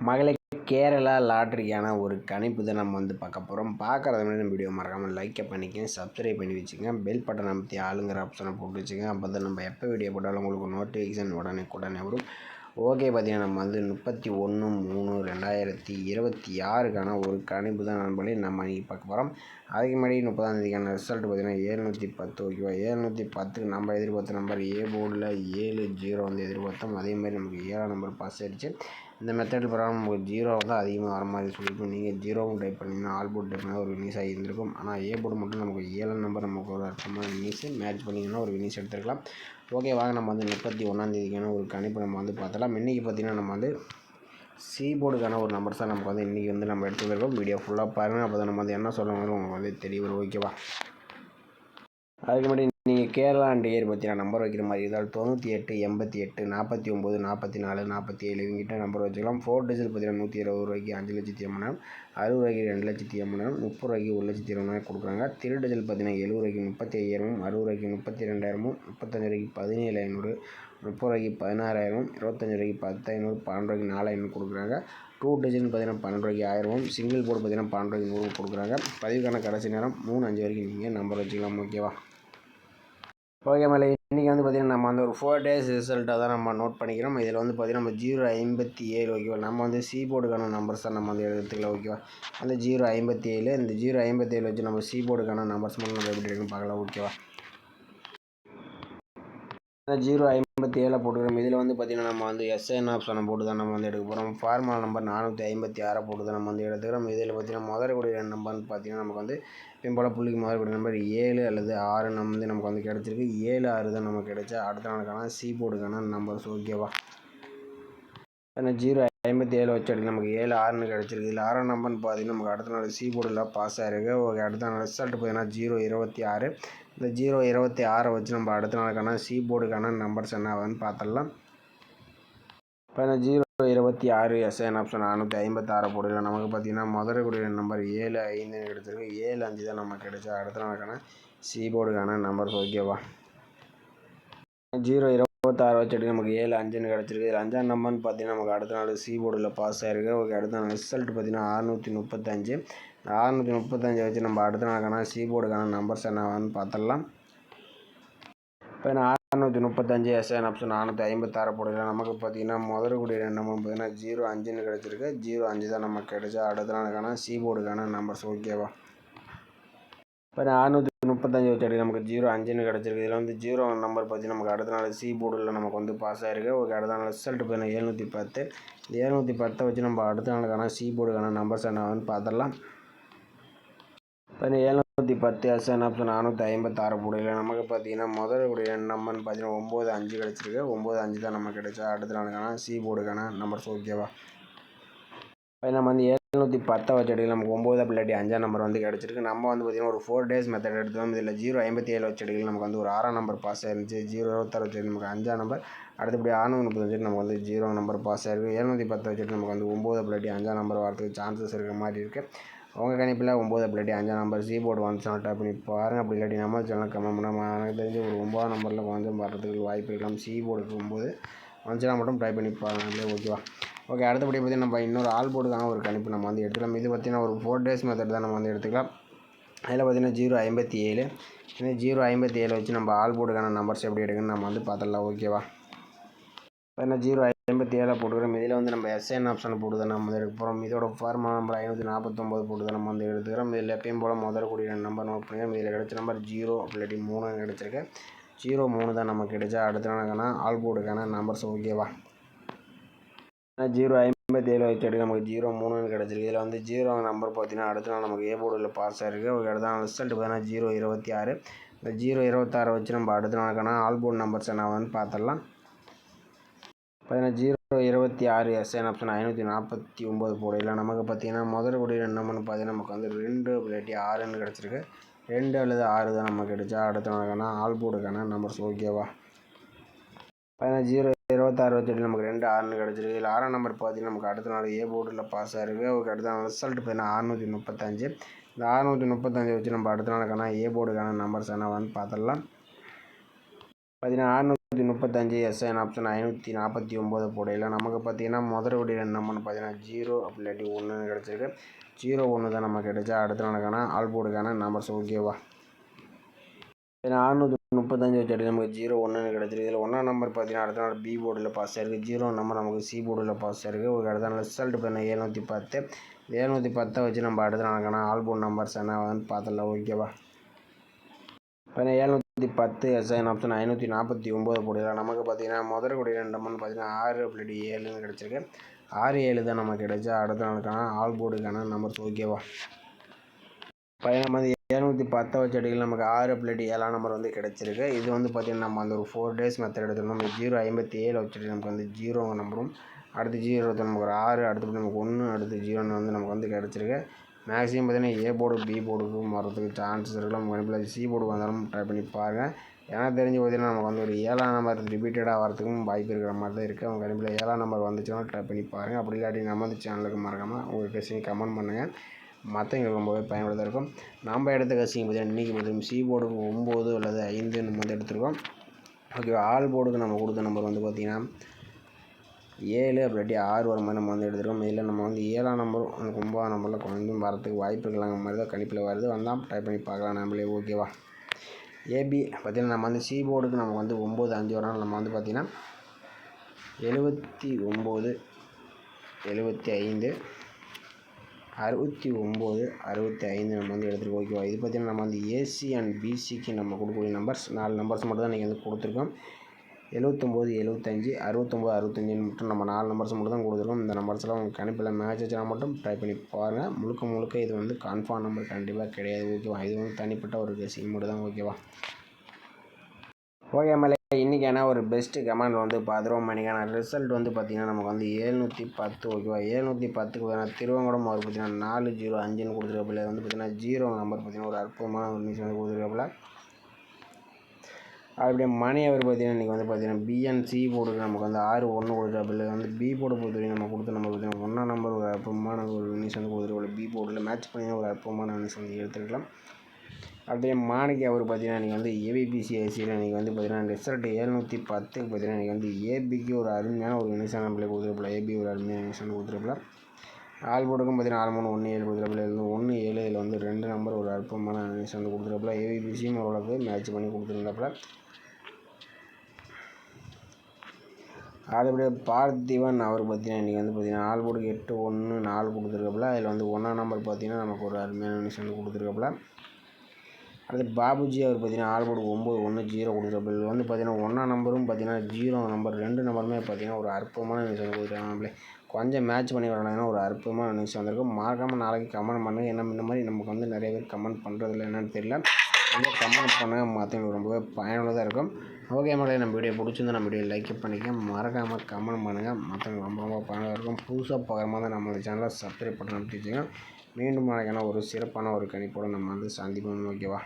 மகளே, கேரளா லாட்ரிக்கான ஒரு கணிப்பு தான் நம்ம பார்க்க போகிறோம். பார்க்குறது முன்னாடி நம்ம வீடியோ மறக்காமல் லைக்கை பண்ணிக்கங்க, சப்ஸ்கிரைப் பண்ணி வச்சுங்க, பெல் பட்டன் அமைத்தி ஆளுங்கிற ஆப்ஷனை போட்டு வச்சுங்க. அப்போ தான் நம்ம எப்போ வீடியோ போட்டாலும் உங்களுக்கு நோட்டிஃபிகேஷன் உடனே வரும். ஓகே, பார்த்தீங்கன்னா நம்ம 31/3/2026க்கான ஒரு கணிப்பு தான் நண்பர்களே நம்ம இன்றைக்கி பார்க்க போகிறோம். அதுக்கு முன்னாடி 30ஆம் ரிசல்ட் பார்த்தீங்கன்னா 710. ஓகேவா, 710க்கு நம்ம எதிர்பார்த்த நம்பர் ஏ போர்டில் 70 வந்து எதிர்பார்த்தோம். அதேமாதிரி நமக்கு 7ஆம் நம்பர் பாஸ் ஆகிடுச்சு. இந்த மெத்தட் பிரகாரம் நமக்கு 0 வந்து அதிகமாக வர மாதிரி சொல்லியிருக்கோம். நீங்கள் 0வும் டைப் பண்ணிங்கன்னா ஆல் போர்டு டைப் பண்ணால் ஒரு வினிஸ் ஆகியிருந்திருக்கும். ஆனால் ஏ போர்டு மட்டும் நமக்கு 7ஆம் நம்பர் நமக்கு ஒரு அர்த்தமாக வினிஸ் மேட்ச் பண்ணிங்கன்னா ஒரு வினிஸ் எடுத்துருக்கலாம். ஓகே, வாங்க நம்ம 31ஆம் ஒரு கணிப்பு நம்ம பார்த்தலாம். இன்றைக்கி பார்த்திங்கன்னா நம்ம சி போர்டுக்கான ஒரு நம்பர்ஸ் தான் நமக்கு இன்றைக்கி நம்ம எடுத்துருக்கோம். வீடியோ ஃபுல்லாக பாருங்கள், அப்போ தான் நம்ம என்ன சொல்லுவாங்க உங்களுக்கு தெரிய வரும். ஓகேவா, அதுக்கு முன்னாடி நீங்கள் கேரளா அண்ட் இயர் பார்த்தீங்கன்னா நம்பர் வைக்கிற மாதிரி இருந்தால் 98, 88, 49, 44, 47 இவங்கிட்ட நம்பர் வச்சுக்கலாம். 4 டிஜிட் பார்த்தீங்கன்னா 120 ரூபாய்க்கு 5,80,000, 60 ரூபாய்க்கு 2,80,000, 30 ரூபாய்க்கு 1,20,000 கொடுக்குறாங்க. 3 டிஜிட் பார்த்தீங்கன்னா 70 ரூபாய்க்கு 35,000, 60 ரூபாய்க்கு 32,000, 35 ரூபாய்க்கு 17,500, 30 ரூபாய்க்கு 16,000, 25 ரூபாய்க்கு 10,500, 12 ரூபாய்க்கு 4,500 கொடுக்குறாங்க. 2 டிஜிட் பார்த்தீங்கன்னா 12 ரூபாய்க்கு 1000, சிங்கிள் போர்டு பார்த்தீங்கன்னா 12 ரூபாய்க்கு 100 கொடுக்குறாங்க. பதிவுக்கான கடைசி நேரம் 3:05 வரைக்கும் நீங்கள் நம்பர் வச்சுக்கலாம். ஓகேவா, ஓகே மேலே இன்றைக்கி பார்த்திங்கன்னா நம்ம ஒரு 4 டேஸ் ரிசல்ட்டாக தான் நம்ம நோட் பண்ணிக்கிறோம். இதில் பார்த்திங்கன்னா நம்ம 057. ஓகேவா, நம்ம சி போர்டுக்கான நம்பர்ஸ் தான் நம்ம எடுத்துக்கலாம். ஓகேவா, அந்த 057 இந்த 057 வச்சு நம்ம சி போர்டுக்கான நம்பர்ஸ் மட்டும் நம்ம எப்படி இருக்குன்னு பார்க்கலாம். ஓகேவா, 057 போட்டுக்கிறோம். இதில் பார்த்திங்கன்னா நம்ம எஸ்என் ஆப்ஷனை போட்டு தான் நம்ம எடுக்க போகிறோம். ஃபார்முலா நம்பர் 456 போட்டு தான் நம்ம எடுத்துக்கிறோம். இதில் பார்த்திங்கன்னா முதற்கூடிய நம்பர்னு பார்த்திங்கன்னா நமக்கு பின்போல் புள்ளிக்கு முதற்கூடிய நம்பர் 7 அல்லது 6 நமக்கு கிடச்சிருக்கு. 7, 6 தான் நமக்கு கிடைச்சா அடுத்த நாளுக்கான சி போர்டுக்கான நம்பர்ஸ். ஓகேவா, 057 வச்சு அடி நமக்கு 7, 6ன்னு கிடச்சிருக்கு. இதில் 6ஆம் நம்பர்னு பார்த்திங்கன்னா நமக்கு அடுத்த நாள் சி போர்டில் பாஸ் ஆகிருக்கு. ஓகே, அடுத்த நாள் ரிசல்ட் பார்த்திங்கன்னா 026. இந்த 026 வச்சு நம்ம அடுத்த நாளுக்கான சி போர்டுக்கான நம்பர்ஸ் என்ன ஆகுதுன்னு பார்த்துடலாம். இப்போ இந்த 026 எஸ்என் ஆப்ஷன் 456 போர்டில் நமக்கு பார்த்திங்கன்னா முதற்கூடிய நம்பர் 75 கிடச்சிருக்கு. 75 தான் நமக்கு கிடைச்சா அடுத்த நாளுக்கான சி போர்டுக்கான நம்பர்ஸ். ஓகேவா, 026 வச்சுட்டு நமக்கு 75ன்னு கிடச்சிருக்கு. இதில் 5ஆம் நம்பர்னு பார்த்திங்கன்னா நமக்கு அடுத்த நாள் சி போர்டில் பாஸ் ஆகிருக்கு. ஓகே, அடுத்த நாள் ரிசல்ட் பார்த்திங்கன்னா 635. இந்த 635 வச்சு நம்ம அடுத்த நாளுக்கான சி போர்டுக்கான நம்பர்ஸ் என்னன்னு பார்த்துடலாம். இப்போ 635 எஸ்என் ஆப்ஷன் 456 போர்டில் நமக்கு பார்த்திங்கன்னா முதற்கூடிய நம்பர் பார்த்திங்கன்னா 05ன்னு கிடச்சிருக்கு. 05 தான் நமக்கு கிடைச்சா அடுத்த நாளுக்கான சி போர்டுக்கான நம்பர்ஸ். ஓகேவா, இப்போ 635 வச்சு நமக்கு 05ன்னு கிடச்சிருக்கு. இதில் 0 நம்பர் பார்த்திங்கன்னா நமக்கு அடுத்த நாள் சி போர்டில் நமக்கு பாஸ் ஆகிருக்கு. ஓகே, அடுத்த நாள் ரிசல்ட் பார்த்திங்கன்னா 710. 710 வச்சு நம்ம அடுத்த நாளுக்கான சி போர்டுக்கான நம்பர்ஸ் என்னன்னு பார்த்துடலாம். இப்போ 710 எஸ்என் ஆப்ஷன் 456 போர்டில் நமக்கு பார்த்திங்கன்னா முதற்கூடிய நம்பர்னு பார்த்திங்கன்னா 95 கிடச்சிருக்கு. 95 தான் நமக்கு கிடைச்சா அடுத்த நாளுக்கான சி போர்டுக்கான நம்பர்ஸ். ஓகேவா, இப்போ நம்ம 710 வச்சு நமக்கு 9 பிள்ளாட்டி 5ஆம் நம்பர் கிடச்சிருக்கு. நம்ம பார்த்திங்கன்னா ஒரு 4 டேஸ் மெத்தட் எடுத்தோம். இதில் 057 வச்சு நமக்கு ஒரு 6ஆம் நம்பர் பாஸ் ஆயிருந்துச்சு. 026 வச்சு நமக்கு 5ஆம் நம்பர், அடுத்தபடி 635 நமக்கு 0 நம்பர் பாஸ் ஆயிருக்கு. 710 வச்சுட்டு நமக்கு 9 பிள்ளாட்டி 5ஆம் நம்பர் வரதுக்கு சான்சஸ் இருக்கிற மாதிரி இருக்குது. உங்கள் கணிப்பில் 9 பிள்ளாட்டி 5ஆம் நம்பர் சி போர்டு வந்துச்சுன்னா டைப் பண்ணி பாருங்கள். அப்படி இல்லாட்டி நம்ம சேனல் கமெண்ட் பண்ணாமல் எனக்கு தெரிஞ்சு ஒரு 9ஆம் நம்பரில் கொஞ்சம் வர்றதுக்கு வாய்ப்பு இருக்கலாம். சி போர்டுக்கு 9 வந்துச்சுன்னா மட்டும் டைப் பண்ணி பாருங்கள். ஓகேவா, ஓகே, அடுத்தபடி பார்த்திங்கன்னா நம்ம இன்னொரு ஆல் போர்டுக்கான ஒரு கணிப்பு நம்ம எடுத்துக்கலாம். இது பார்த்திங்கன்னா ஒரு 4 டேஸ் மெத்தட் தான் நம்ம எடுத்துக்கலாம். அதில் பார்த்திங்கன்னா 057. இந்த 057 வச்சு நம்ம ஆல் போர்டுக்கான நம்பர்ஸ் எப்படி எடுக்குன்னு நம்ம பார்த்துடலாம். ஓகேவா, இப்போ 057 போட்டுக்கிறோம். இதில் நம்ம எஸ்என் ஆப்ஷன் போட்டு தான் நம்ம எடுக்க போகிறோம். இதோட ஃபார்முலா நம்பர் 549 போட்டு தான் நம்ம எடுத்துக்கிறோம். இதில் எப்பயும் போல் முதற்கூடிய நம்பர் நோட் பண்ணிக்கிறோம். இதில் கிடைச்ச நம்பர் 0 இல்லாட்டி 3 கிடச்சிருக்கு. 03 தான் நமக்கு கிடைச்சா அடுத்த நாளுக்கான ஆல் போர்டுக்கான நம்பர்ஸ். ஓகேவா, 057 வச்சு நமக்கு 03ன்னு கிடச்சிருக்கு. இதில் 0 நம்பர் பார்த்திங்கன்னா அடுத்த நாள் நமக்கு ஏ போர்டில் பாஸ் ஆகிருக்கு. அடுத்த நாள் ரிசல்ட் பார்த்திங்கன்னா 026. இந்த 026 வச்சு நம்ம அடுத்த நாளுக்கான ஆல் போர்டு நம்பர்ஸ் என்னன்னு பார்த்துடலாம். பார்த்திங்கன்னா 026 எஸ்என் ஆப்ஷன் 549 போடையில் நமக்கு பார்த்திங்கன்னா முதற்கூடிய நம்பர்னு பார்த்திங்கன்னா நமக்கு 2 இல்லாட்டி 6ன்னு கிடச்சிருக்கு. 2 அல்லது 6 தான் நமக்கு கிடைச்சா அடுத்த நாளுக்கான ஆல் போர்டுக்கான நம்பர்ஸ். ஓகேவா, பார்த்திங்கன்னா 026 வச்சுட்டு நமக்கு 2, 6ன்னு கிடச்சிருக்கு. இதில் 6ஆம் நம்பர் பார்த்திங்கன்னா நமக்கு அடுத்த நாள் ஏ போர்டில் பாஸ் ஆகிருக்கு. அடுத்த நாள் ரிசல்ட் பார்த்திங்கன்னா 635. இந்த 635 வச்சு நம்ம அடுத்த நாளுக்கான ஏ போர்டுக்கான நம்பர்ஸ் என்னவான்னு பார்த்துடலாம். பார்த்திங்கன்னா 35 எஸ்ஐன் ஆப்ஷன் 549 போடையில் நமக்கு பார்த்தீங்கன்னா முதல் விட நம்பர்னு பார்த்தீங்கன்னா 0 அப்படி இல்லாட்டி 1 கிடச்சிருக்கு. 01 தான் நமக்கு கிடைச்சா அடுத்த நாளுக்கான ஆல் போர்டுக்கான நம்பர்ஸ். ஓகேவா? 635 வச்சு நமக்கு 01 கிடச்சிருக்கு. இதில் 1ஆம் நம்பர் பார்த்தீங்கன்னா அடுத்த நாள் பி போர்டில் பாஸ் ஆயிருக்கு. 0 நம்பர் நமக்கு சி போர்டில் பாஸ் ஆயிருக்கு. ஒரு அடுத்த நாள் ரிசல்ட் பார்த்தீங்கன்னா 710. 710 வச்சு நம்ம அடுத்த நாளுக்கான ஆல் போர்டு நம்பர்ஸ் என்ன பார்த்துடலாம். ஓகேவா? இப்போ 710 எஸ்ஐன் ஆப்ஷன் 549 போடலாம். நமக்கு பார்த்தீங்கன்னா முதல் கூடிய 2 நம்பர்னு பார்த்தீங்கன்னா 6 அப்படி 7ன்னு கிடச்சிருக்கு. 6 7 தான் நமக்கு கிடைச்சா அடுத்த நாளுக்கான ஆல் போர்டுக்கான நம்பர்ஸ். ஓகேவா? இப்போ நம்ம 710 வச்சு அடிக்கல நமக்கு 6 பிளேட் 7ஆம் நம்பர் வந்து கிடச்சிருக்கு. இது வந்து பார்த்திங்கன்னா நம்ம அந்த ஒரு 4 days மெத்தட் எடுத்துருந்தோம். நம்ம 057 வச்சுட்டு நமக்கு வந்து 0 நம்பரும் அடுத்து 0 நமக்கு ஒரு 6 அடுத்து நமக்கு 1 அடுத்து 0 வந்து நமக்கு வந்து கிடச்சிருக்கு. மேக்ஸிமம் பார்த்திங்கன்னா ஏ போர்டு பி போர்டுக்கும் வரதுக்கு சான்சஸ் இருக்கலாம். கண்டிப்பாக சி போர்டுக்கு வந்தாலும் ட்ரை பண்ணி பாருங்கள். எனக்கு தெரிஞ்சு பார்த்திங்கன்னா நமக்கு வந்து ஒரு 7ஆம் நம்பர் ரிப்பீட்டடாக வரதுக்கும் வாய்ப்பு இருக்கிற மாதிரி தான் இருக்குது. அவங்க கண்டிப்பாக 7ஆம் நம்பர் வந்துச்சுன்னா ட்ரை பண்ணி பாருங்கள். அப்படி இல்லாட்டி நம்ம வந்து சேனலுக்கு மறக்காமல் உங்கள் கசிங்க கமெண்ட் பண்ணுங்கள். மற்றவங்களுக்கு ரொம்பவே பயனுள்ளதாக இருக்கும். நம்ம எடுத்த கசிங்க பார்த்தீங்கன்னா இன்றைக்கி பார்த்தீங்கன்னா சி போர்டுக்கு 9 அல்லது 5 நம்ம வந்து எடுத்துருக்கோம். ஓகே, ஆல் போர்டுக்கு நம்ம கொடுத்த நம்பர் வந்து பார்த்திங்கன்னா 7 அப்படி 6 வர மாதிரி நம்ம வந்து எடுத்துருக்கோம். இதில் நம்ம வந்து 7ஆம் நம்பரும் அந்த 9ஆம் நம்பரில் கொஞ்சம் வரத்துக்கு வாய்ப்பு இருக்கலாங்க மாதிரி தான் கணிப்பில் வருது. வந்தால் ட்ரை பண்ணி பார்க்கலாம் நம்மளே. ஓகேவா? ஏபி பார்த்திங்கன்னா நம்ம வந்து சி போர்டுக்கு நம்ம வந்து 9 5 வரனால நம்ம வந்து பார்த்திங்கன்னா 79 75 69 65 நம்ம வந்து எடுத்துருக்கோம். ஓகேவா? இது பார்த்திங்கன்னா நம்ம வந்து ஏசி அண்ட் பிசிக்கு நம்ம கொடுக்கக்கூடிய நம்பர்ஸ் 4 நம்பர்ஸ் மட்டும் தான் நீங்கள் வந்து கொடுத்துருக்கோம். 79 75 69 65 மட்டும் நம்ம 4 நம்பர்ஸ் மட்டும் தான் கொடுத்துருக்கோம். இந்த நம்பர்ஸ்லாம் உங்கள் கணிப்பில் மேட்ச் வச்சுனா மட்டும் ட்ரை பண்ணி பாருங்கள். முழுக்க இது வந்து கன்ஃபார்ம் நம்பர் கண்டிப்பாக கிடையாது. ஓகேவா? இது வந்து தனிப்பட்ட ஒரு கெஸிங் மட்டும் தான். ஓகேவா? ஓகே மேலே இன்றைக்கி என்ன ஒரு பெஸ்ட்டு கமெண்ட் வந்து பார்த்துருவோம். மணிக்கான ரிசல்ட் வந்து பார்த்திங்கன்னா நமக்கு வந்து 710. ஓகேவா? 710க்கு பார்த்தீங்கன்னா திருவங்கடம் அவர் பார்த்திங்கன்னா 405ன்னு கொடுத்துருக்காப்புல. வந்து பார்த்திங்கன்னா 0 நம்பர் பார்த்திங்கன்னா ஒரு அற்புதமான ஒரு நியூஸ் வந்து கொடுத்துருக்காப்புல. அப்படியே மணி அவர் பார்த்திங்கன்னா இன்றைக்கி வந்து பார்த்திங்கன்னா பிஎன்சி போர்டுக்கு நமக்கு வந்து 6-1 கொடுத்துருக்காப்புல. வந்து பி போர்டு பொறுத்தவரைக்கும் நம்ம கொடுத்த நம்பர் பார்த்திங்கன்னா 1ஆம் நம்பர் ஒரு அற்புதமான ஒரு நியூஸ் வந்து கொடுத்துருக்காப்புல. பி போர்டில் மேட்ச் பண்ணி ஒரு அற்புதமான நியூஸ் வந்து எடுத்துருக்கலாம். அப்படியே மாணிக்கு அவர் பார்த்திங்கன்னா இன்றைக்கி வந்து ஏபிபிசி ஐசியில் இன்றைக்கி வந்து பார்த்திங்கன்னா ரிசல்ட் 710க்கு பார்த்திங்கன்னா இன்றைக்கி வந்து ஏபிக்கு ஒரு அருமையான ஒரு நியூஸான நம்மளே கொடுத்துருப்பல. ஏபி ஒரு அருமையான நியூஸ் வந்து கொடுத்துருப்பல. ஆல் போர்டுக்கும் பார்த்திங்கன்னா 6 3 1 7 கொடுத்துருப்பல. இதில் 1 7 இதில் வந்து 2 நம்பர் ஒரு அற்புதமான நியூஸ் வந்து கொடுத்துருப்பல. ஏபிபிசியும் ஓரளவுக்கு மேட்ச் பண்ணி கொடுத்துருந்தாப்புல. அதுபடியே பார்த்திவன் அவர் பார்த்திங்கன்னா இன்றைக்கி வந்து பார்த்திங்கன்னா ஆல் போர்டுக்கு 8 1 4 கொடுத்துருக்காப்புல. அதில் வந்து 1ஆம் நம்பர் பார்த்திங்கன்னா நமக்கு ஒரு அருமையான நியூஸ் வந்து கொடுத்துருக்காப்புல. அடுத்து பாபுஜி அவர் பார்த்திங்கன்னா ஆல் போர்டு 9 1 0 கொடுத்துருப்பாரு. இது வந்து பார்த்திங்கன்னா 1ஆம் நம்பரும் பார்த்திங்கன்னா 0 நம்பர் 2 நம்பருமே பார்த்திங்கன்னா ஒரு அற்புதமான நியூஸ் வந்து கொடுத்துருக்காங்க. நம்மளே கொஞ்சம் மேட்ச் பண்ணி வரலாம்னா ஒரு அற்புதமான நியூஸ் வந்திருக்கும். மறக்காமல் நாளைக்கு கமெண்ட் பண்ணுங்கள். ஏன்னா இந்த மாதிரி நமக்கு வந்து நிறைய பேர் கமெண்ட் பண்ணுறதில்ல என்னென்னு தெரியல. கொஞ்சம் கமெண்ட் பண்ணுங்கள். மற்றவங்களுக்கு ரொம்பவே பயனுள்ளதாக இருக்கும். ஓகே மக்களே, நம்ம வீடியோ பிடிச்சிருந்தா நம்ம வீடியோ லைக் பண்ணிக்க, மறக்காமல் கமெண்ட் பண்ணுங்கள். மற்றவங்களுக்கு ரொம்ப பயனுள்ளதாக இருக்கும். புதுசாக பார்க்குற மாதிரி தான் நம்மளோட சேனலை சப்ஸ்கிரைப் பண்ணி அனுப்பிச்சிங்க. மீண்டும் நாளைக்கான ஒரு சிறப்பான ஒரு கணிப்போடு நம்ம வந்து சந்திப்போம். ஓகேவா?